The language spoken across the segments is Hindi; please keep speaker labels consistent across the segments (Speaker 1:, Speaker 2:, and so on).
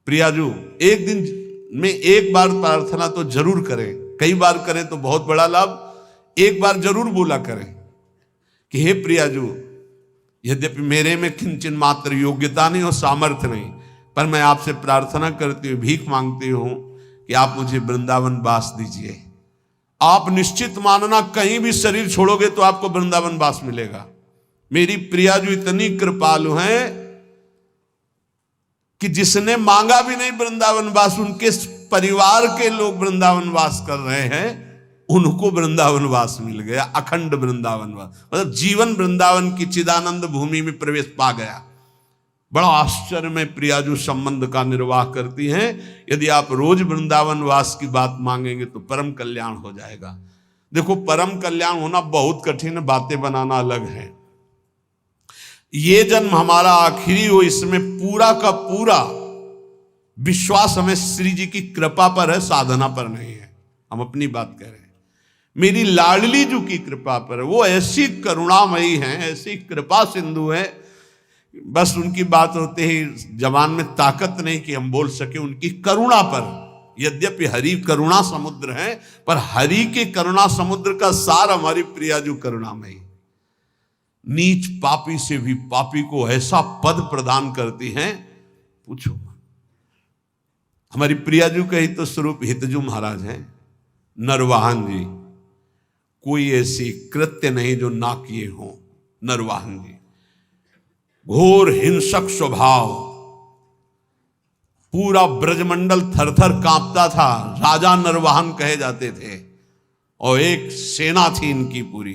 Speaker 1: प्रियाजू, एक दिन में एक बार प्रार्थना तो जरूर करें, कई बार करें तो बहुत बड़ा लाभ, एक बार जरूर बोला करें कि हे प्रियाजू, यद्यपि मेरे में किंचन मात्र योग्यता नहीं और सामर्थ्य नहीं, पर मैं आपसे प्रार्थना करती हूँ, भीख मांगती हूँ कि आप मुझे वृंदावन वास दीजिए। आप निश्चित मानना कहीं भी शरीर छोड़ोगे तो आपको वृंदावन वास मिलेगा। मेरी प्रियाजू इतनी कृपालु हैं कि जिसने मांगा भी नहीं वृंदावन वास, उनके परिवार के लोग वृंदावन वास कर रहे हैं, उनको वृंदावन वास मिल गया, अखंड वृंदावन वास, मतलब जीवन वृंदावन की चिदानंद भूमि में प्रवेश पा गया। बड़ा आश्चर्य में प्रियाजू संबंध का निर्वाह करती हैं। यदि आप रोज वृंदावन वास की बात मांगेंगे तो परम कल्याण हो जाएगा। देखो, परम कल्याण होना बहुत कठिन है, बातें बनाना अलग है। ये जन्म हमारा आखिरी हो, इसमें पूरा का पूरा विश्वास हमें श्री जी की कृपा पर है, साधना पर नहीं है। हम अपनी बात कह रहे हैं, मेरी लाडली जू की कृपा पर है। वो ऐसी करुणामयी हैं, ऐसी कृपा सिंधु है, बस उनकी बात होते ही जबान में ताकत नहीं कि हम बोल सके उनकी करुणा पर। यद्यपि हरि करुणा समुद्र है, पर हरि के करुणा समुद्र का सार हमारी प्रियाजू करुणामयी। नीच पापी से भी पापी को ऐसा पद प्रदान करती हैं, पूछो। हमारी प्रियाजू का ही तो स्वरूप हितजू महाराज हैं, नरवाहन जी। कोई ऐसी कृत्य नहीं जो ना किए हों। नरवाहन जी घोर हिंसक स्वभाव, पूरा ब्रजमंडल थरथर कांपता था, राजा नरवाहन कहे जाते थे, और एक सेना थी इनकी पूरी।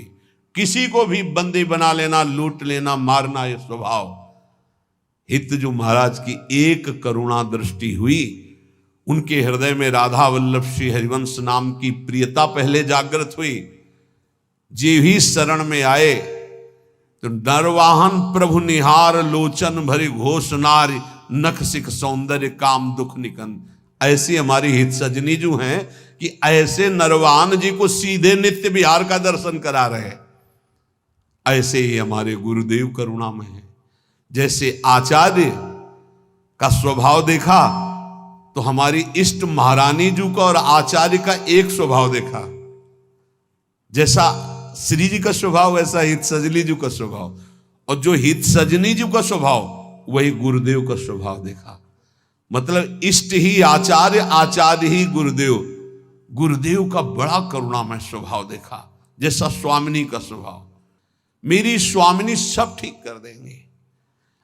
Speaker 1: किसी को भी बंदी बना लेना, लूट लेना, मारना, ये स्वभाव। हितजू महाराज की एक करुणा दृष्टि हुई, उनके हृदय में राधा वल्लभ श्री हरिवंश नाम की प्रियता पहले जागृत हुई। जे भी शरण में आए तो नरवाहन प्रभु निहार, लोचन भरी घोष नारी, नख सिख सौंदर्य काम दुख निकंद। ऐसी हमारी हित सजनी जो हैं कि ऐसे नरवाहन जी को सीधे नित्य विहार का दर्शन करा रहे। ऐसे ही हमारे गुरुदेव करुणामय हैं। जैसे आचार्य का स्वभाव देखा तो हमारी इष्ट महारानी जी का और आचार्य का एक स्वभाव देखा। जैसा श्री जी का स्वभाव वैसा हित सजनी जी का स्वभाव, और जो हित सजनी जी का स्वभाव वही गुरुदेव का स्वभाव देखा। मतलब इष्ट ही आचार्य, आचार्य ही गुरुदेव। गुरुदेव का बड़ा करुणामय स्वभाव देखा, जैसा स्वामिनी का स्वभाव। मेरी स्वामिनी सब ठीक कर देंगे।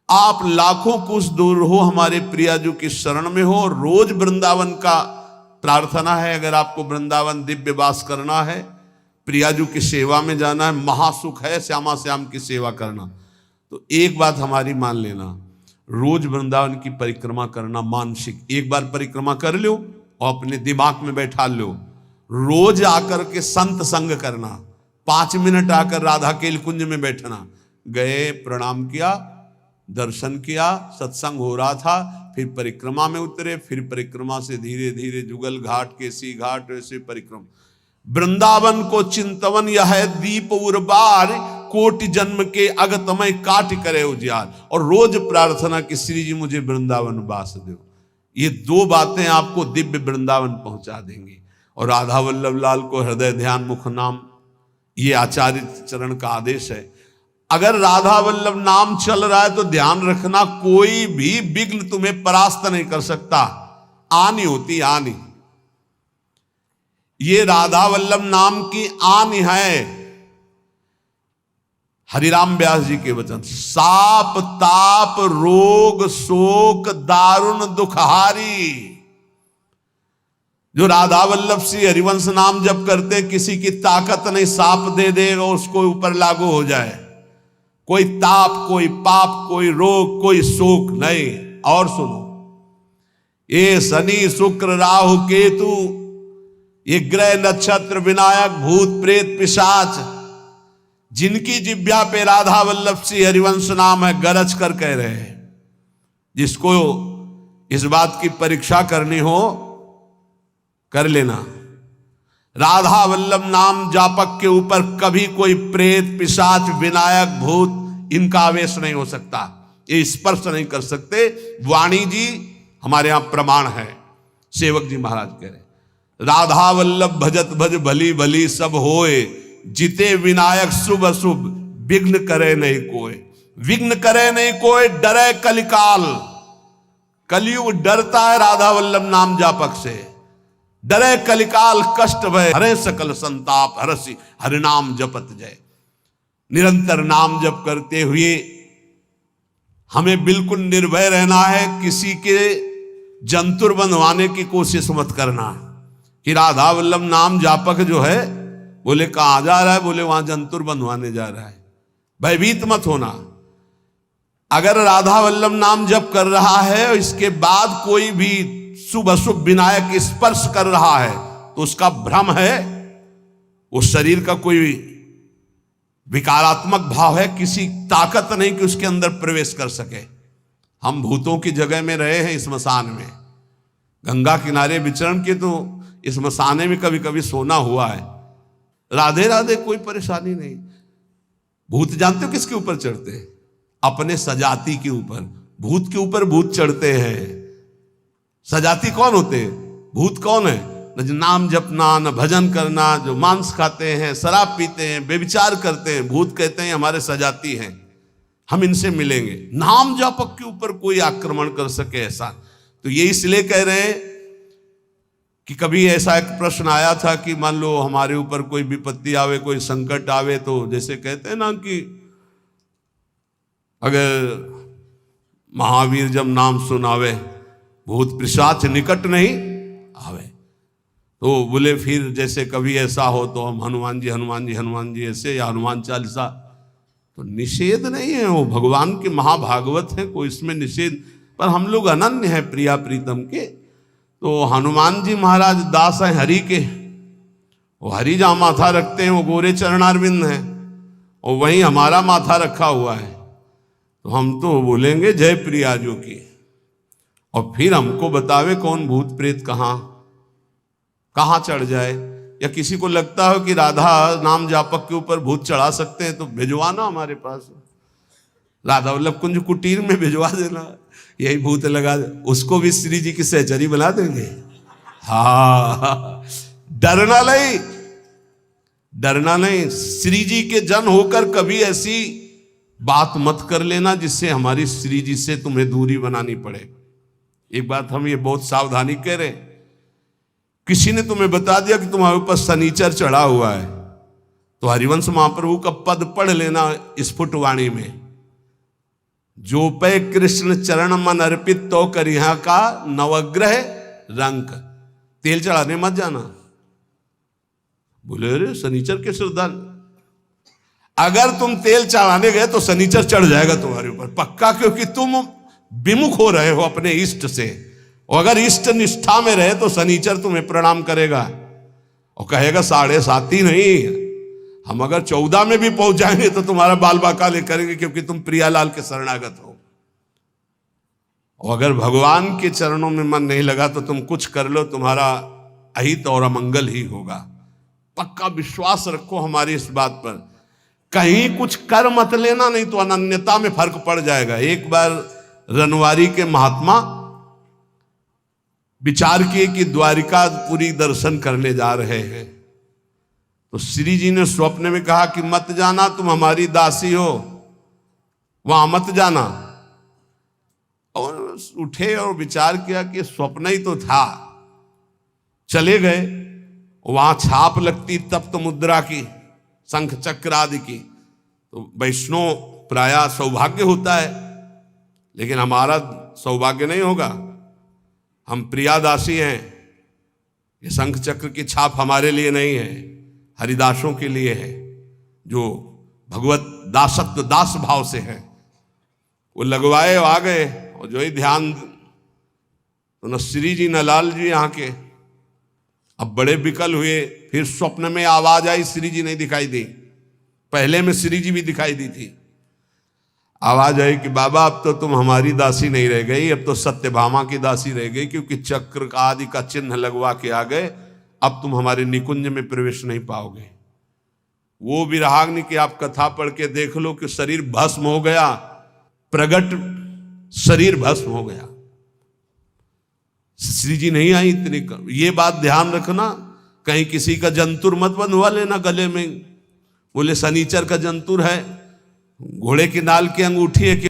Speaker 1: आप लाखों कोस दूर हो, हमारे प्रियाजू की शरण में हो। रोज वृंदावन का प्रार्थना है। अगर आपको वृंदावन दिव्य वास करना है, प्रियाजू की सेवा में जाना है, महासुख है श्यामा श्याम की सेवा करना, तो एक बात हमारी मान लेना, रोज वृंदावन की परिक्रमा करना मानसिक। एक बार परिक्रमा कर लो और अपने दिमाग में बैठा लो। रोज आकर के संत संग करना, 5 मिनट आकर राधा केल कुंज में बैठना। गए, प्रणाम किया, दर्शन किया, सत्संग हो रहा था, फिर परिक्रमा में उतरे, फिर परिक्रमा से धीरे धीरे जुगल घाट, केसी घाट, ऐसे परिक्रमा। वृंदावन को चिंतवन यह है दीप उर्बार, कोटि जन्म के अगतमय काट करे उजियार। और रोज प्रार्थना कि श्री जी मुझे वृंदावन वास दो। ये 2 बातें आपको दिव्य वृंदावन पहुंचा देंगी। और राधा वल्लभ लाल को हृदय ध्यान मुख नाम, ये आचार्य चरण का आदेश है। अगर राधा वल्लभ नाम चल रहा है तो ध्यान रखना, कोई भी विघ्न तुम्हें परास्त नहीं कर सकता। आनी होती आनी, ये राधा वल्लभ नाम की आन है। हरिराम व्यास जी के वचन, साप ताप रोग शोक दारुण दुखहारी। जो राधा वल्लभ श्री हरिवंश नाम जप करते, किसी की ताकत नहीं, साप दे देगा उसको ऊपर लागू हो जाए। कोई ताप, कोई पाप, कोई रोग, कोई शोक नहीं। और सुनो, ये शनि शुक्र राहु केतु, ये ग्रह नक्षत्र विनायक भूत प्रेत पिशाच, जिनकी जिब्या पे राधा वल्लभ श्री हरिवंश नाम है, गरज कर कह रहे हैं। जिसको इस बात की परीक्षा करनी हो कर लेना। राधा वल्लभ नाम जापक के ऊपर कभी कोई प्रेत पिशाच विनायक भूत इनका आवेश नहीं हो सकता, ये स्पर्श नहीं कर सकते। वाणी जी हमारे यहां प्रमाण है। सेवक जी महाराज कह रहे, राधा वल्लभ भजत भज भली भली सब होए, जिते विनायक शुभ अशुभ विघ्न करे नहीं कोई। विघ्न करे नहीं कोई, डरे कलिकाल। कलयुग डरता है राधा वल्लभ नाम जापक से। डरे कलिकाल कष्ट भय, हरे सकल संताप हरसि हरिनाम जपत जय। निरंतर नाम जप करते हुए हमें बिल्कुल निर्भय रहना है, किसी के जंतुर बंधवाने की कोशिश मत करना कि राधा वल्लभ नाम जापक जो है, बोले कहां जा रहा है, बोले वहां जंतुर बंधवाने जा रहा है। भयभीत मत होना। अगर राधा वल्लभ नाम जप कर रहा है और इसके बाद कोई भी शुभ अशुभ विनायक स्पर्श कर रहा है तो उसका भ्रम है, वो शरीर का कोई विकारात्मक भाव है, किसी ताकत नहीं कि उसके अंदर प्रवेश कर सके। हम भूतों की जगह में रहे हैं, स्मशान में, गंगा किनारे विचरण के, तो स्मशाने में कभी कभी सोना हुआ है। राधे राधे, कोई परेशानी नहीं। भूत जानते हो किसके ऊपर चढ़ते हैं? अपने सजाती के ऊपर। भूत के ऊपर भूत चढ़ते हैं। सजाती कौन होते हैं? भूत कौन है? न जो नाम जपना, न भजन करना, जो मांस खाते हैं, शराब पीते हैं, व्यभिचार करते हैं, भूत कहते हैं हमारे सजाती हैं, हम इनसे मिलेंगे। नाम जापक के ऊपर कोई आक्रमण कर सके ऐसा, तो ये इसलिए कह रहे हैं कि कभी ऐसा एक प्रश्न आया था कि मान लो हमारे ऊपर कोई विपत्ति आवे, कोई संकट आवे, तो जैसे कहते हैं ना कि अगर महावीर जब नाम सुनावे, भूत पिशाच निकट नहीं आवे। तो बोले फिर जैसे कभी ऐसा हो तो हम हनुमान जी हनुमान जी हनुमान जी ऐसे, या हनुमान चालीसा, तो निषेध नहीं है, वो भगवान के महाभागवत है, कोई इसमें निषेध। पर हम लोग अनन्य हैं प्रिया प्रीतम के, तो हनुमान जी महाराज दास हैं हरि के, वो हरि जहाँ माथा रखते हैं वो गोरे चरणारविंद हैं, और वहीं हमारा माथा रखा हुआ है, तो हम तो बोलेंगे जय प्रियाजू की। और फिर हमको बतावे कौन भूत प्रेत कहाँ चढ़ जाए। या किसी को लगता हो कि राधा नाम जापक के ऊपर भूत चढ़ा सकते हैं तो भिजवाना हमारे पास, राधा वल्लभ कुंज कुटीर में भिजवा देना, यही भूत लगा दे, उसको भी श्री जी की सहचरी बना देंगे। हाँ, डरना नहीं, डरना नहीं। श्री जी के जन होकर कभी ऐसी बात मत कर लेना जिससे हमारी श्री जी से तुम्हें दूरी बनानी पड़े। एक बात हम ये बहुत सावधानी कह रहे हैं, किसी ने तुम्हें बता दिया कि तुम्हारे ऊपर शनिचर चढ़ा हुआ है, तो हरिवंश महाप्रभु का पद पढ़ लेना स्फुटवाणी में, जो पे कृष्ण चरण मन अर्पित तो करिहा का नवग्रह रंक। तेल चढ़ाने मत जाना। बोले अरे शनिचर के श्रद्धालु, अगर तुम तेल चढ़ाने गए तो शनिचर चढ़ जाएगा तुम्हारे ऊपर पक्का, क्योंकि तुम विमुख हो रहे हो अपने इष्ट से। और अगर इष्ट निष्ठा में रहे तो शनिचर तुम्हें प्रणाम करेगा और कहेगा 7.5 नहीं, हम अगर 14 में भी पहुंच जाएंगे तो तुम्हारा बाल बाका ले करेंगे, क्योंकि तुम प्रियालाल के शरणागत हो। और अगर भगवान के चरणों में मन नहीं लगा तो तुम कुछ कर लो, तुम्हारा अहित और अमंगल ही होगा। पक्का विश्वास रखो हमारी इस बात पर। कहीं कुछ कर मत लेना, नहीं तो अनन्यता में फर्क पड़ जाएगा। एक बार रनवारी के महात्मा विचार किए कि द्वारिकापुरी दर्शन करने जा रहे हैं, तो श्री जी ने स्वप्न में कहा कि मत जाना, तुम हमारी दासी हो, वहां मत जाना। और उठे और विचार किया कि स्वप्न ही तो था। चले गए, वहां छाप लगती तप्त मुद्रा की, शंख चक्र आदि की, तो वैष्णव प्राय सौभाग्य होता है, लेकिन हमारा सौभाग्य नहीं होगा। हम प्रियादासी हैं, ये शंख चक्र की छाप हमारे लिए नहीं है, हरिदासों के लिए है, जो भगवत दासत्व दास भाव से है। वो लगवाए आ गए, और जो ही ध्यान, तो न श्री जी न लाल जी यहाँ के। अब बड़े विकल हुए, फिर स्वप्न में आवाज आई, श्री जी नहीं दिखाई दी। पहले में श्री जी भी दिखाई दी थी। आवाज आई कि बाबा अब तो तुम हमारी दासी नहीं रह गई, अब तो सत्यभामा की दासी रह गई, क्योंकि चक्र का आदि का चिन्ह लगवा के आ गए, अब तुम हमारे निकुंज में प्रवेश नहीं पाओगे। वो विराग्नि की आप कथा पढ़ के देख लो कि शरीर भस्म हो गया, प्रगट शरीर भस्म हो गया। श्री जी नहीं आई इतनी ये बात ध्यान रखना, कहीं किसी का जंतुर मत बंधवा लेना गले में। बोले सनीचर का जंतुर है, घोड़े की नाल की अंगूठी है कि